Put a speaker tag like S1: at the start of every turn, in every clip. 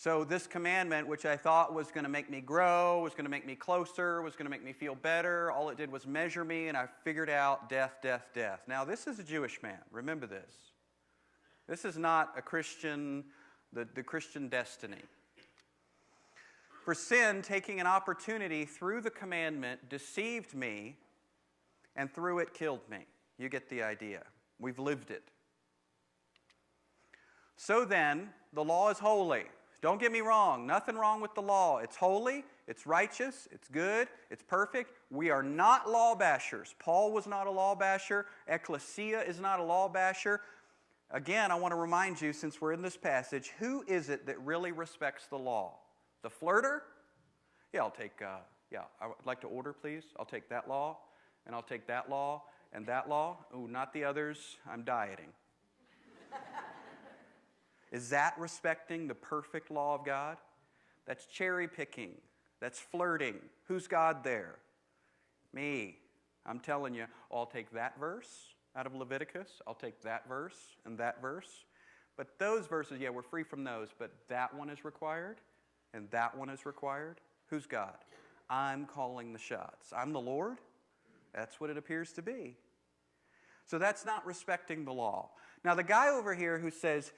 S1: So this commandment, which I thought was going to make me grow, was going to make me closer, was going to make me feel better, all it did was measure me, and I figured out death, death, death. Now, this is a Jewish man. Remember this. This is not a Christian, the Christian destiny. For sin, taking an opportunity through the commandment, deceived me, and through it killed me. You get the idea. We've lived it. So then, the law is holy. Don't get me wrong. Nothing wrong with the law. It's holy, it's righteous, it's good, it's perfect. We are not law bashers. Paul was not a law basher. Ecclesia is not a law basher. Again, I want to remind you, since we're in this passage, who is it that really respects the law? The flirter? Yeah, I'll take, I would like to order, please. I'll take that law, and I'll take that law, and that law. Ooh, not the others. I'm dieting. Is that respecting the perfect law of God? That's cherry picking. That's flirting. Who's God there? Me. I'm telling you, I'll take that verse out of Leviticus. I'll take that verse and that verse. But those verses, yeah, we're free from those. But that one is required and that one is required. Who's God? I'm calling the shots. I'm the Lord. That's what it appears to be. So that's not respecting the law. Now the guy over here who says,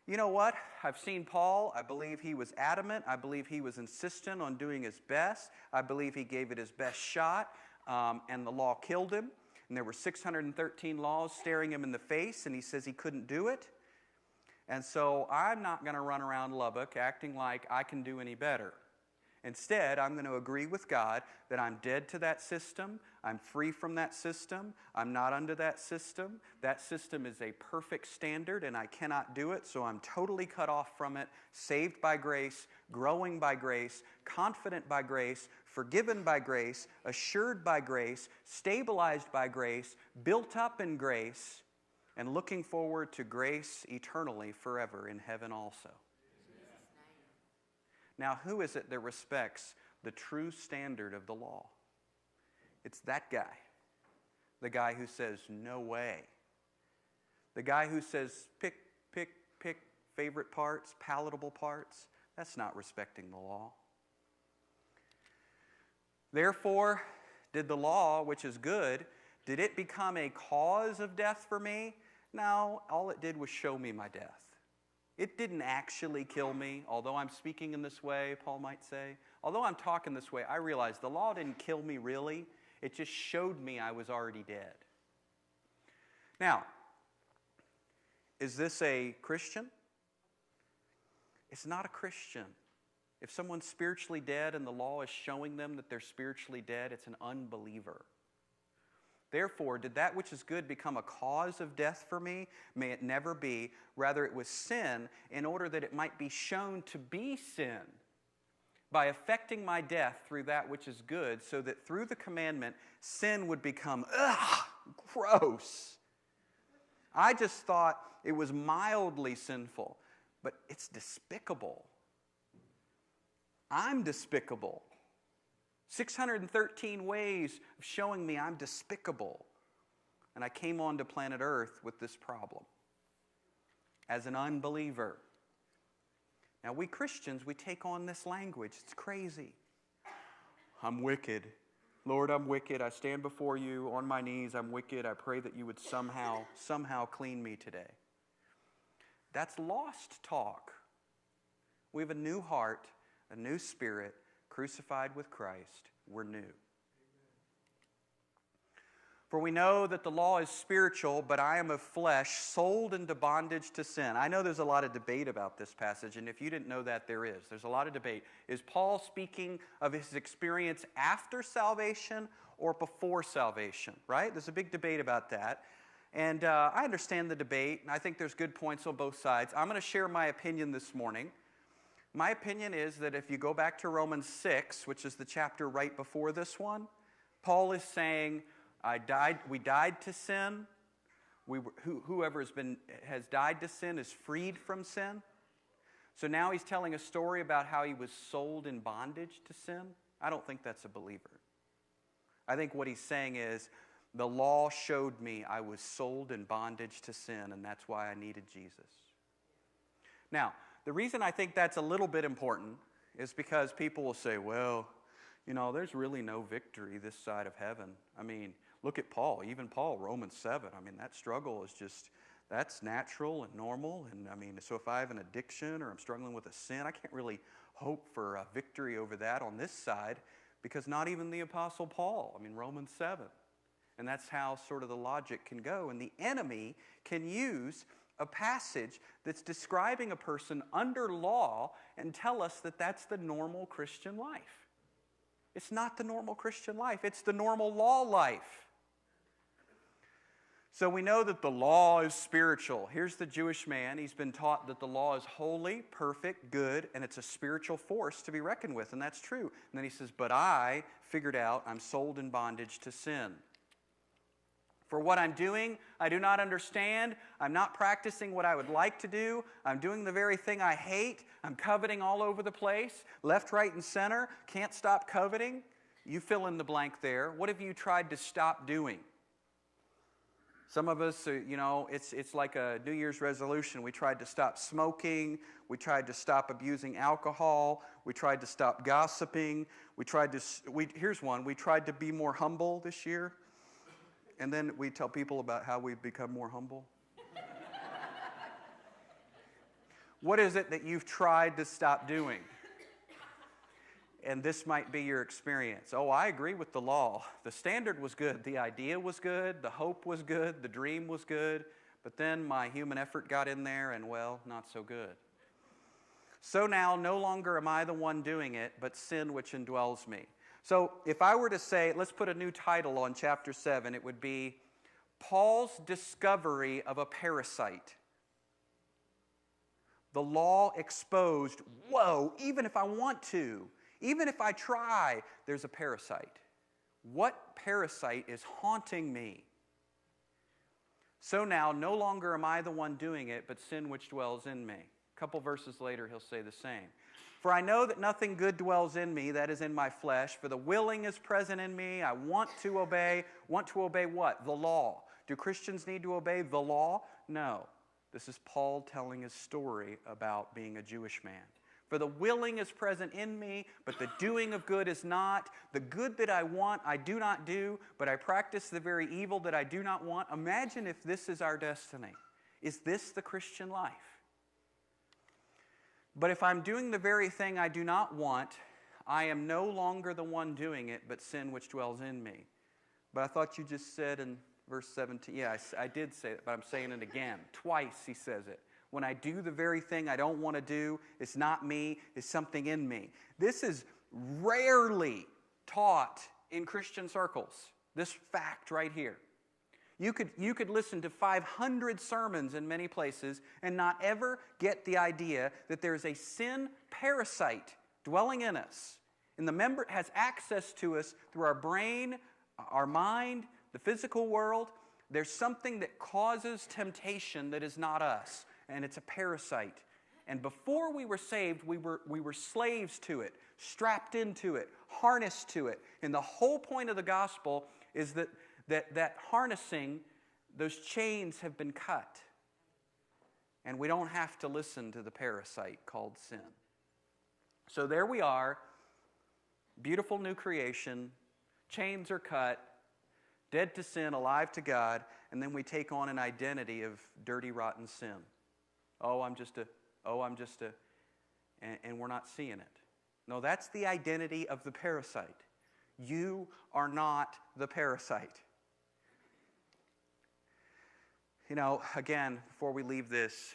S1: you know what? I've seen Paul. I believe he was adamant. I believe he was insistent on doing his best. I believe he gave it his best shot, and the law killed him. And there were 613 laws staring him in the face, and he says he couldn't do it. And so I'm not going to run around Lubbock acting like I can do any better. Instead, I'm going to agree with God that I'm dead to that system. I'm free from that system. I'm not under that system. That system is a perfect standard, and I cannot do it, so I'm totally cut off from it, saved by grace, growing by grace, confident by grace, forgiven by grace, assured by grace, stabilized by grace, built up in grace, and looking forward to grace eternally forever in heaven also. Now, who is it that respects the true standard of the law? It's that guy. The guy who says, no way. The guy who says, pick favorite parts, palatable parts. That's not respecting the law. Therefore, did the law, which is good, did it become a cause of death for me? No, all it did was show me my death. It didn't actually kill me, although I'm speaking in this way, Paul might say. Although I'm talking this way, I realize the law didn't kill me really. It just showed me I was already dead. Now, is this a Christian? It's not a Christian. If someone's spiritually dead and the law is showing them that they're spiritually dead, it's an unbeliever. Therefore, did that which is good become a cause of death for me? May it never be. Rather, it was sin in order that it might be shown to be sin by affecting my death through that which is good, so that through the commandment, sin would become, gross. I just thought it was mildly sinful, but it's despicable. I'm despicable. 613 ways of showing me I'm despicable. And I came onto planet Earth with this problem as an unbeliever. Now, we Christians, we take on this language. It's crazy. I'm wicked. Lord, I'm wicked. I stand before you on my knees. I'm wicked. I pray that you would somehow clean me today. That's lost talk. We have a new heart, a new spirit, crucified with Christ. We're new. For we know that the law is spiritual, but I am of flesh, sold into bondage to sin. I know there's a lot of debate about this passage, and if you didn't know that, there is. There's a lot of debate. Is Paul speaking of his experience after salvation or before salvation, right? There's a big debate about that. And I understand the debate, and I think there's good points on both sides. I'm going to share my opinion this morning. My opinion is that if you go back to Romans 6, which is the chapter right before this one, Paul is saying, we died to sin. Whoever has died to sin is freed from sin. So now he's telling a story about how he was sold in bondage to sin. I don't think that's a believer. I think what he's saying is, the law showed me I was sold in bondage to sin, and that's why I needed Jesus. Now, The reason I think that's a little bit important is because people will say, well, there's really no victory this side of heaven. I mean, look at Paul. Even Paul, Romans 7. I mean, that struggle is just, that's natural and normal. And I mean, so if I have an addiction or I'm struggling with a sin, I can't really hope for a victory over that on this side, because not even the Apostle Paul. I mean, Romans 7. And that's how sort of the logic can go. And the enemy can use a passage that's describing a person under law and tell us that that's the normal Christian life. It's not the normal Christian life. It's the normal law life. So we know that the law is spiritual. Here's the Jewish man. He's been taught that the law is holy, perfect, good, and it's a spiritual force to be reckoned with, and that's true. And then he says, but I figured out I'm sold in bondage to sin. For what I'm doing, I do not understand. I'm not practicing what I would like to do. I'm doing the very thing I hate. I'm coveting all over the place, left, right, and center. Can't stop coveting. You fill in the blank there. What have you tried to stop doing? Some of us, it's like a New Year's resolution. We tried to stop smoking. We tried to stop abusing alcohol. We tried to stop gossiping. Here's one. We tried to be more humble this year. And then we tell people about how we've become more humble. What is it that you've tried to stop doing? And this might be your experience. Oh, I agree with the law. The standard was good. The idea was good. The hope was good. The dream was good. But then my human effort got in there and, well, not so good. So now no longer am I the one doing it, but sin which indwells me. So if I were to say, let's put a new title on chapter 7, it would be Paul's discovery of a parasite. The law exposed, whoa, even if I want to, even if I try, there's a parasite. What parasite is haunting me? So now, no longer am I the one doing it, but sin which dwells in me. A couple verses later, he'll say the same. For I know that nothing good dwells in me, that is in my flesh. For the willing is present in me. I want to obey. Want to obey what? The law. Do Christians need to obey the law? No. This is Paul telling his story about being a Jewish man. For the willing is present in me, but the doing of good is not. The good that I want, I do not do, but I practice the very evil that I do not want. Imagine if this is our destiny. Is this the Christian life? But if I'm doing the very thing I do not want, I am no longer the one doing it, but sin which dwells in me. But I thought you just said in verse 17, yeah, I did say it, but I'm saying it again. Twice he says it. When I do the very thing I don't want to do, it's not me, it's something in me. This is rarely taught in Christian circles, this fact right here. You could listen to 500 sermons in many places and not ever get the idea that there's a sin parasite dwelling in us. And the member has access to us through our brain, our mind, the physical world. There's something that causes temptation that is not us, and it's a parasite. And before we were saved, we were slaves to it, strapped into it, harnessed to it. And the whole point of the gospel is that harnessing, those chains have been cut. And we don't have to listen to the parasite called sin. So there we are, beautiful new creation, chains are cut, dead to sin, alive to God, and then we take on an identity of dirty, rotten sin. I'm just a, and we're not seeing it. No, that's the identity of the parasite. You are not the parasite. Again, before we leave this,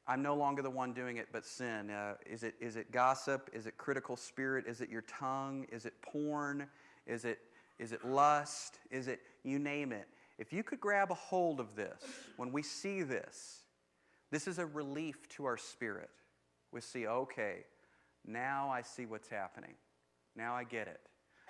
S1: I'm no longer the one doing it, but sin. Is it gossip? Is it critical spirit? Is it your tongue? Is it porn? Is it lust? Is it, you name it. If you could grab a hold of this, when we see this is a relief to our spirit. We see, okay, now I see what's happening. Now I get it.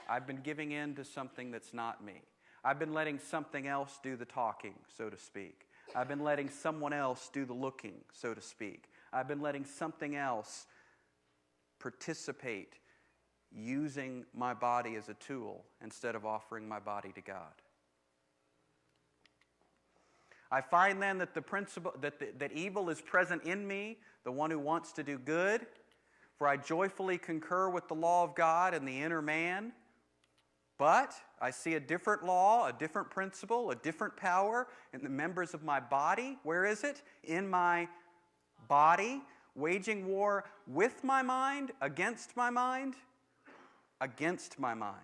S1: I've been giving in to something that's not me. I've been letting something else do the talking, so to speak. I've been letting someone else do the looking, so to speak. I've been letting something else participate, using my body as a tool instead of offering my body to God. I find then that the principle that evil is present in me, the one who wants to do good. For I joyfully concur with the law of God in the inner man. But I see a different law, a different principle, a different power in the members of my body. Where is it? In my body, waging war with my mind, against my mind, against my mind.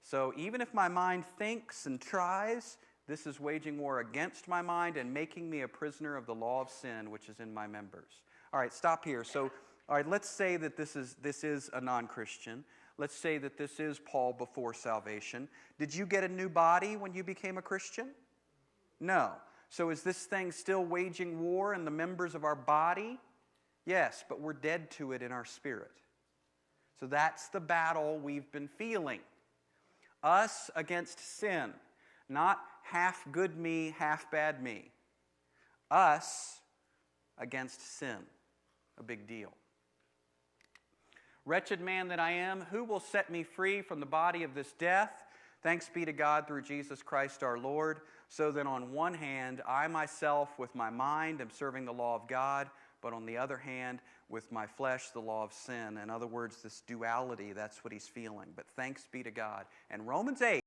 S1: So even if my mind thinks and tries, this is waging war against my mind and making me a prisoner of the law of sin, which is in my members. All right, stop here. So, all right, let's say that this is a non-Christian. Let's say that this is Paul before salvation. Did you get a new body when you became a Christian? No. So is this thing still waging war in the members of our body? Yes, but we're dead to it in our spirit. So that's the battle we've been feeling. Us against sin. Not half good me, half bad me. Us against sin. A big deal. Wretched man that I am, who will set me free from the body of this death? Thanks be to God through Jesus Christ our Lord. So then on one hand, I myself with my mind am serving the law of God, but on the other hand, with my flesh, the law of sin. In other words, this duality, that's what he's feeling. But thanks be to God. And Romans 8,